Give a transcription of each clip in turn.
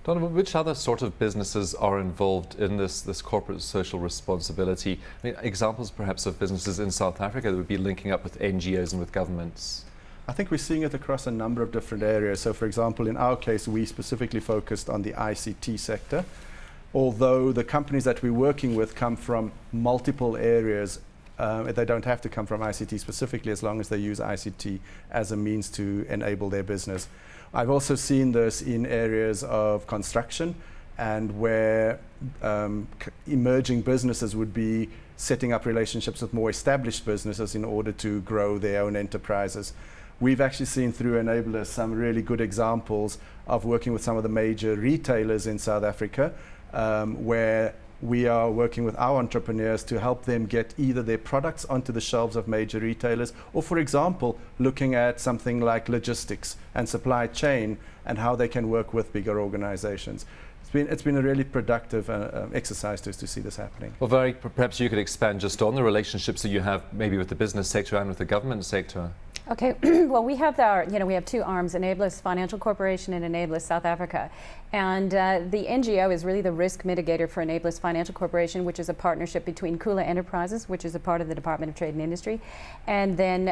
Donovan, which other sort of businesses are involved in this corporate social responsibility? I mean, examples perhaps of businesses in South Africa that would be linking up with NGOs and with governments? I think we're seeing it across a number of different areas. So, for example, in our case, we specifically focused on the ICT sector, although the companies that we're working with come from multiple areas. They don't have to come from ICT specifically, as long as they use ICT as a means to enable their business. I've also seen this in areas of construction, and where emerging businesses would be setting up relationships with more established businesses in order to grow their own enterprises. We've actually seen through Enablis some really good examples of working with some of the major retailers in South Africa, where we are working with our entrepreneurs to help them get either their products onto the shelves of major retailers, or, for example, looking at something like logistics and supply chain and how they can work with bigger organizations. It's been a really productive exercise to see this happening. Well, Valerie, perhaps you could expand just on the relationships that you have maybe with the business sector and with the government sector. Okay, well, we have we have two arms, Enablis Financial Corporation and Enablis South Africa. And the NGO is really the risk mitigator for Enablis Financial Corporation, which is a partnership between Kula Enterprises, which is a part of the Department of Trade and Industry. And then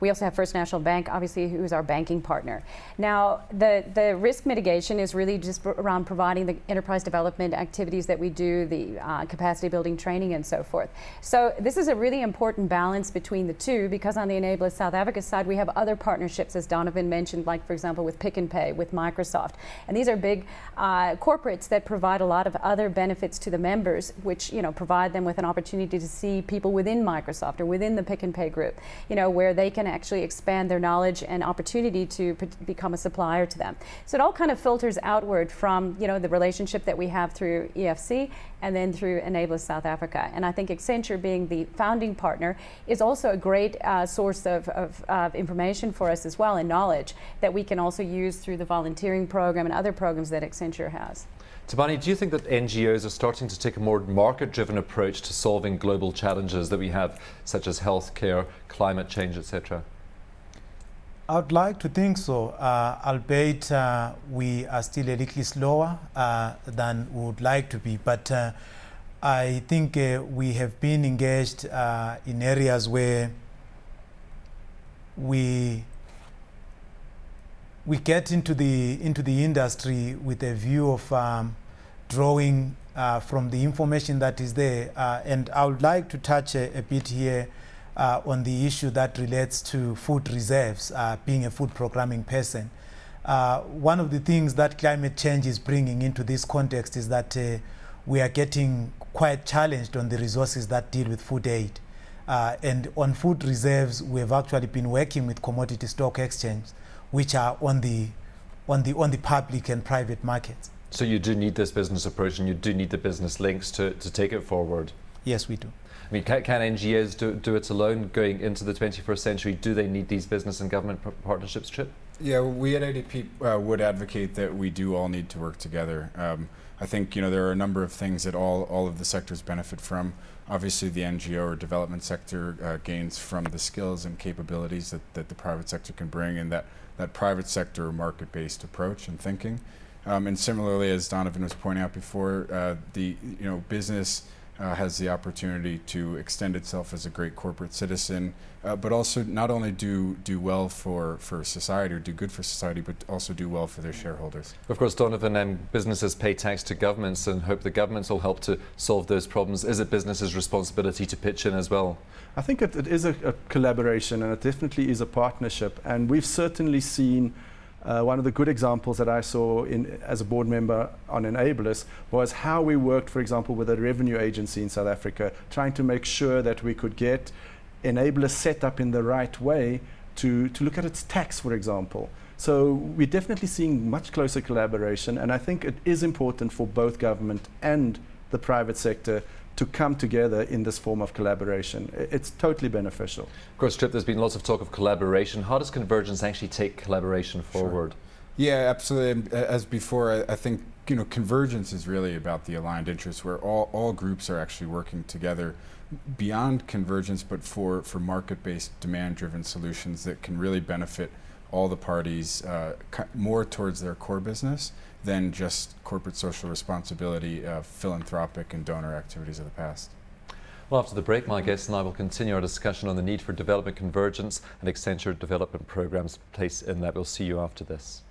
we also have First National Bank, obviously, who is our banking partner. Now, the risk mitigation is really just around providing the enterprise development activities that we do, the capacity building training and so forth. So this is a really important balance between the two, because on the Enablis South Africa side, we have other partnerships, as Donovan mentioned, like, for example, with Pick n Pay, with Microsoft. And these are big corporates that provide a lot of other benefits to the members, which, provide them with an opportunity to see people within Microsoft or within the Pick n Pay group, where they can actually expand their knowledge and opportunity to become a supplier to them. So it all kind of filters outward from, the relationship that we have through EFC and then through Enablis South Africa. And I think Accenture, being the founding partner, is also a great source of information for us as well, and knowledge that we can also use through the volunteering program and other programs that Accenture has. Thabani, do you think that NGOs are starting to take a more market-driven approach to solving global challenges that we have, such as healthcare, climate change, etc.? I'd like to think so, albeit we are still a little slower than we would like to be. But I think we have been engaged in areas where we get into the industry with a view of drawing from the information that is there. And I would like to touch a bit here on the issue that relates to food reserves, being a food programming person. One of the things that climate change is bringing into this context is that we are getting quite challenged on the resources that deal with food aid. And on food reserves, we have actually been working with commodity stock exchange, which are on the public and private markets. So you do need this business approach, and you do need the business links to take it forward? Yes, we do. I mean, can NGOs do it alone going into the 21st century? Do they need these business and government partnerships, Trip? Yeah, we at ADP would advocate that we do all need to work together. I think there are a number of things that all of the sectors benefit from. Obviously, the NGO or development sector gains from the skills and capabilities that the private sector can bring, and that private sector market-based approach and thinking. And similarly, as Donovan was pointing out before, the business has the opportunity to extend itself as a great corporate citizen, but also not only do well for society or do good for society, but also do well for their shareholders. Of course, Donovan, businesses pay tax to governments and hope the governments will help to solve those problems. Is it businesses' responsibility to pitch in as well? I think it is a collaboration, and it definitely is a partnership. And we've certainly seen one of the good examples that I saw as a board member on Enablis was how we worked, for example, with a revenue agency in South Africa, trying to make sure that we could get Enablis set up in the right way to look at its tax, for example. So we're definitely seeing much closer collaboration, and I think it is important for both government and the private sector to come together in this form of collaboration. It's totally beneficial. Of course, Trip, there's been lots of talk of collaboration. How does Convergence actually take collaboration forward? Sure. Yeah, absolutely. As before, I think Convergence is really about the aligned interests, where all groups are actually working together beyond convergence, but for market-based, demand-driven solutions that can really benefit all the parties more towards their core business than just corporate social responsibility, philanthropic and donor activities of the past. Well, after the break, my guests and I will continue our discussion on the need for development convergence and Accenture development programs place in that. We'll see you after this.